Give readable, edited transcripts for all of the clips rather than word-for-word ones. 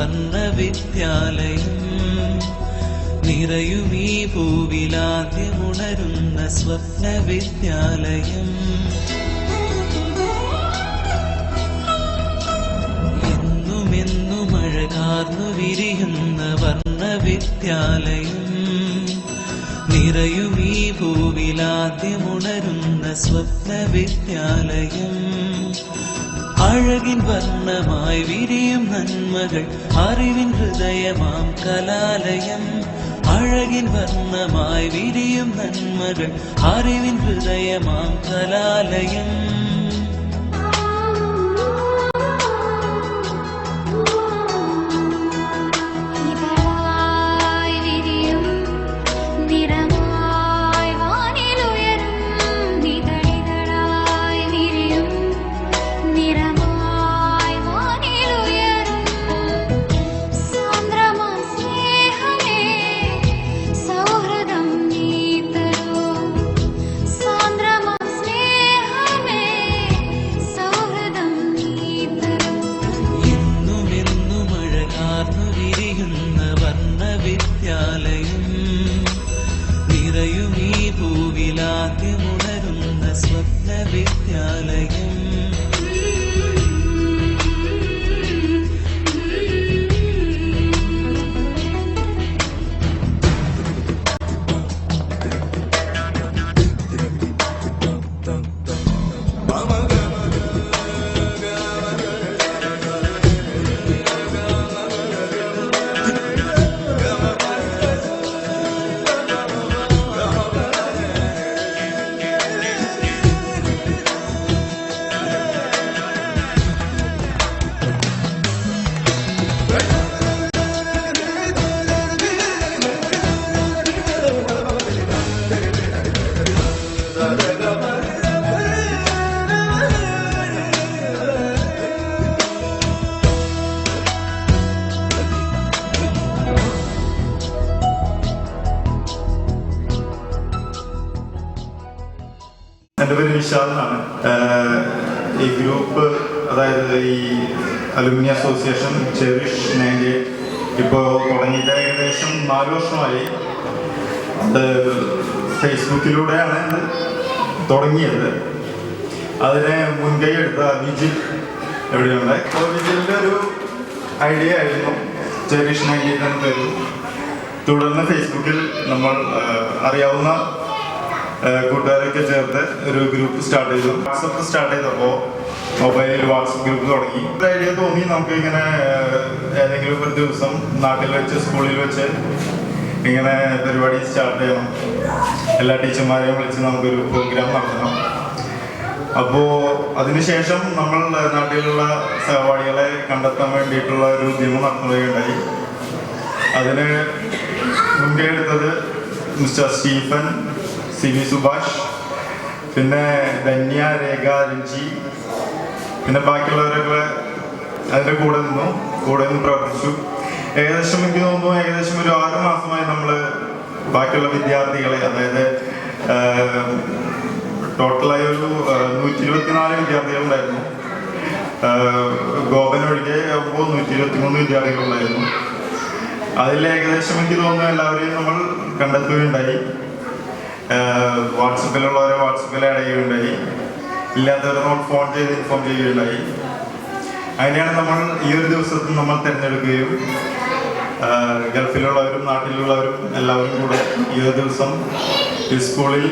വർണ്ണവിദ്യാലയം നിറയുമീ പൂവിലാദ്യമുണരുന്ന സ്വപ്നവിദ്യാലയം എന്നുമെന്നും അഴകാർന്നു വിരിയുന്ന വർണ്ണവിദ്യാലയം നിറയുമീ പൂവിലാദ്യമുണരുന്ന സ്വപ്നവിദ്യാലയം അഴകിൻ വർണ്ണമായി വിരിയും നന്മകൾ അറിവിൻ ഹൃദയമാം കലാലയം അഴകിൻ വർണ്ണമായി വിരിയും നന്മകൾ അറിവിൻ ഹൃദയമാം കലാലയം നിറയുമീ പൂവിലാദ്യമുണരുന്ന സ്വപ്നവിദ്യാലയം എൻ്റെ പേര് വിശാൽ എന്നാണ്. ഈ ഗ്രൂപ്പ് അതായത് ഈ അലുമിനി അസോസിയേഷൻ ചെറിഷ് 98 ഇപ്പോൾ തുടങ്ങിയിട്ട് ഏകദേശം 4 വർഷമായി. ഫേസ്ബുക്കിലൂടെയാണ് ഇത് തുടങ്ങിയത്. അതിനെ മുൻകൈ എടുത്ത വിജിൽ എവിടെയുണ്ട്. അപ്പോൾ വിജിലിൻ്റെ ഒരു ഐഡിയ ആയിരുന്നു ചെറിഷ് 98 എന്ന പേര്. തുടർന്ന് ഫേസ്ബുക്കിൽ നമ്മൾ അറിയാവുന്ന കൂട്ടുകാരൊക്കെ ചേർത്ത് ഒരു ഗ്രൂപ്പ് സ്റ്റാർട്ട് ചെയ്തു. വാട്സപ്പ് സ്റ്റാർട്ട് ചെയ്തപ്പോൾ മൊബൈലിൽ വാട്സപ്പ് ഗ്രൂപ്പ് തുടങ്ങി. ഒരു ഐഡിയ തോന്നി നമുക്ക് ഇങ്ങനെ ഏതെങ്കിലും ഒരു ദിവസം നാട്ടിൽ വെച്ച് സ്കൂളിൽ വെച്ച് ഇങ്ങനെ പരിപാടി സ്റ്റാർട്ട് ചെയ്യണം, എല്ലാ ടീച്ചർമാരെയും വിളിച്ച് നമുക്കൊരു പ്രോഗ്രാം നടത്തണം. അപ്പോൾ അതിനുശേഷം നമ്മൾ നാട്ടിലുള്ള സഹപാഠികളെ കണ്ടെത്താൻ വേണ്ടിയിട്ടുള്ള ഒരു ഉദ്യമം നടത്തുകയുണ്ടായി. അതിന് മുൻകൈ എടുത്തത് മിസ്റ്റർ സ്റ്റീഫൻ, സിബി സുഭാഷ്, പിന്നെ ധന്യ, രേഖ, രഞ്ജി, പിന്നെ ബാക്കിയുള്ളവരൊക്കെ അതിൻ്റെ കൂടെ നിന്ന് പ്രവർത്തിച്ചു. ഏകദേശം എനിക്ക് തോന്നുന്നു ഏകദേശം ഒരു 6 മാസമായി നമ്മൾ ബാക്കിയുള്ള വിദ്യാർത്ഥികളെ, അതായത് ടോട്ടലായി ഒരു 124 വിദ്യാർത്ഥികളുണ്ടായിരുന്നു. ഗോപനൊഴികെ അപ്പോൾ 123 വിദ്യാർത്ഥികളുണ്ടായിരുന്നു. അതിൽ ഏകദേശം എനിക്ക് തോന്നുന്നു എല്ലാവരെയും നമ്മൾ കണ്ടെത്തുകയുണ്ടായി. വാട്സപ്പിലുള്ളവരെ വാട്സപ്പിൽ ആഡ് ചെയ്യുകയുണ്ടായി, ഇല്ലാത്തവരെ നമ്മൾ ഫോൺ ചെയ്ത് ഇൻഫോം ചെയ്യുകയുണ്ടായി. അതിനെയാണ് നമ്മൾ ഈ ഒരു ദിവസത്തിൽ നമ്മൾ തിരഞ്ഞെടുക്കുകയും ഗൾഫിലുള്ളവരും നാട്ടിലുള്ളവരും എല്ലാവരും കൂടെ ഈ ഒരു ദിവസം ഈ സ്കൂളിൽ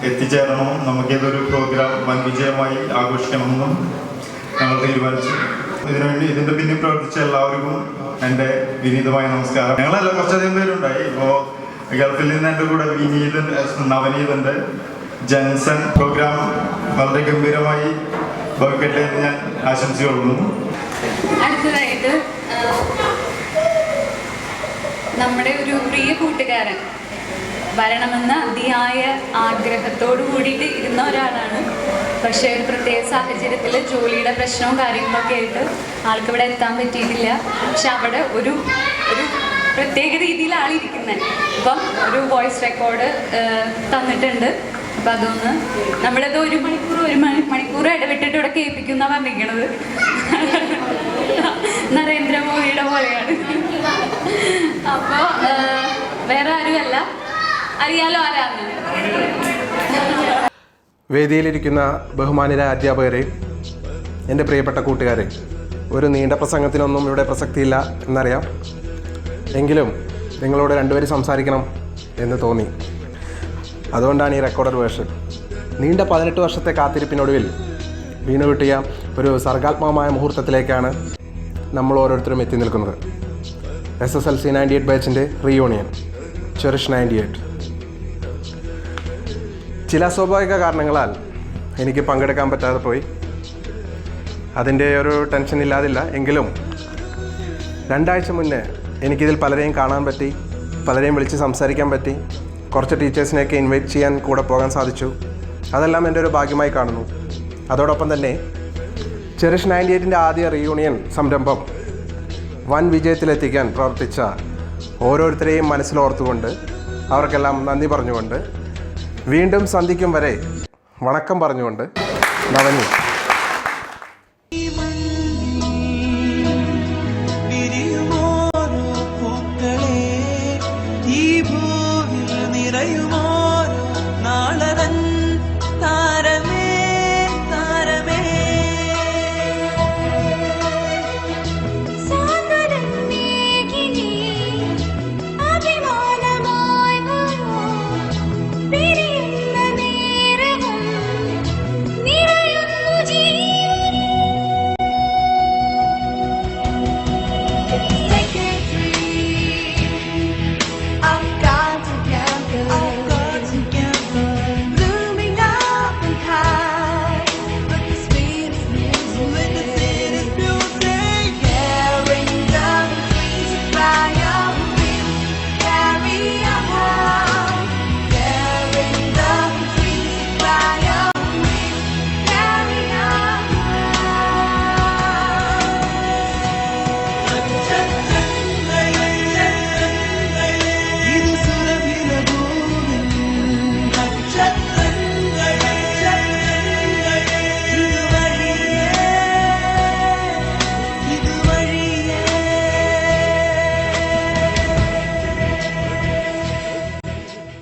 എത്തിച്ചേരണമെന്നും നമുക്കിതൊരു പ്രോഗ്രാം വൻ വിജയമായി ആഘോഷിക്കണമെന്നും ഞങ്ങൾ തീരുമാനിച്ചു. ഇതിൻ്റെ പിന്നിൽ പ്രവർത്തിച്ച എല്ലാവർക്കും എൻ്റെ വിനീതമായ നമസ്കാരം. ഞങ്ങളെല്ലാം കുറച്ചധികം പേരുണ്ടായി. ഇപ്പോൾ ഗൾഫിൽ നിന്ന് എൻ്റെ കൂടെ നവനീതുണ്ട്, ജൻസൺ. പ്രോഗ്രാം വളരെ ഗംഭീരമായി ഭവിക്കട്ടെ എന്ന് ഞാൻ ആശംസിച്ചുകൊള്ളുന്നു. അടുത്തതായിട്ട് നമ്മുടെ ഒരു പ്രിയ കൂട്ടുകാരൻ വരണമെന്ന അതിയായ ആഗ്രഹത്തോടു കൂടിയിട്ട് ഇരുന്ന ഒരാളാണ്. പക്ഷേ ഒരു പ്രത്യേക സാഹചര്യത്തിൽ ജോലിയുടെ പ്രശ്നവും കാര്യങ്ങളൊക്കെ ആയിട്ട് ആൾക്ക് ഇവിടെ എത്താൻ പറ്റിയിട്ടില്ല. പക്ഷെ അവിടെ ഒരു പ്രത്യേക രീതിയിൽ ആളിരിക്കുന്നത്. അപ്പം ഒരു വോയിസ് റെക്കോർഡ് തന്നിട്ടുണ്ട്. അപ്പം അതൊന്ന് നമ്മളത് 1 മണിക്കൂർ ഇടവിട്ടിട്ട് ഇവിടെ കേൾപ്പിക്കുന്ന പറഞ്ഞിരിക്കണത്. നരേന്ദ്രമോദിയുടെ പോലെയാണ്. അപ്പോൾ വേറെ ആരുമല്ല, അറിയാലോ ആരാന്ന്. വേദിയിലിരിക്കുന്ന ബഹുമാന്യരായ അധ്യാപകരെ, എൻ്റെ പ്രിയപ്പെട്ട കൂട്ടുകാരെ, ഒരു നീണ്ട പ്രസംഗത്തിനൊന്നും ഇവിടെ പ്രസക്തിയില്ല എന്നറിയാം. എങ്കിലും നിങ്ങളോട് രണ്ടുപേരും സംസാരിക്കണം എന്ന് തോന്നി. അതുകൊണ്ടാണ് ഈ റെക്കോർഡഡ് വേർഷൻ. നീണ്ട 18 വർഷത്തെ കാത്തിരിപ്പിനൊടുവിൽ വീണു കിട്ടിയ ഒരു സർഗാത്മകമായ മുഹൂർത്തത്തിലേക്കാണ് നമ്മൾ ഓരോരുത്തരും എത്തി നിൽക്കുന്നത്. SSLC 98 ബാച്ചിൻ്റെ റീയൂണിയൻ, ചെറിഷ് 98. ചില സ്വാഭാവിക കാരണങ്ങളാൽ എനിക്ക് പങ്കെടുക്കാൻ പറ്റാതെ പോയി. അതിൻ്റെ ഒരു ടെൻഷൻ ഇല്ലാതില്ല. എങ്കിലും 2 ആഴ്ച മുന്നേ എനിക്കിതിൽ പലരെയും കാണാൻ പറ്റി, പലരെയും വിളിച്ച് സംസാരിക്കാൻ പറ്റി, കുറച്ച് ടീച്ചേഴ്സിനെയൊക്കെ ഇൻവൈറ്റ് ചെയ്യാൻ കൂടെ പോകാൻ സാധിച്ചു. അതെല്ലാം എൻ്റെ ഒരു ഭാഗ്യമായി കാണുന്നു. അതോടൊപ്പം തന്നെ ചെറിഷ് 98ൻ്റെ ആദ്യ റീയൂണിയൻ സംരംഭം വൻ വിജയത്തിലെത്തിക്കാൻ പ്രവർത്തിച്ച ഓരോരുത്തരെയും മനസ്സിലോർത്തുകൊണ്ട് അവർക്കെല്ലാം നന്ദി പറഞ്ഞുകൊണ്ട് വീണ്ടും സന്ധിക്കും വരെ വണക്കം പറഞ്ഞുകൊണ്ട് നന്ദി.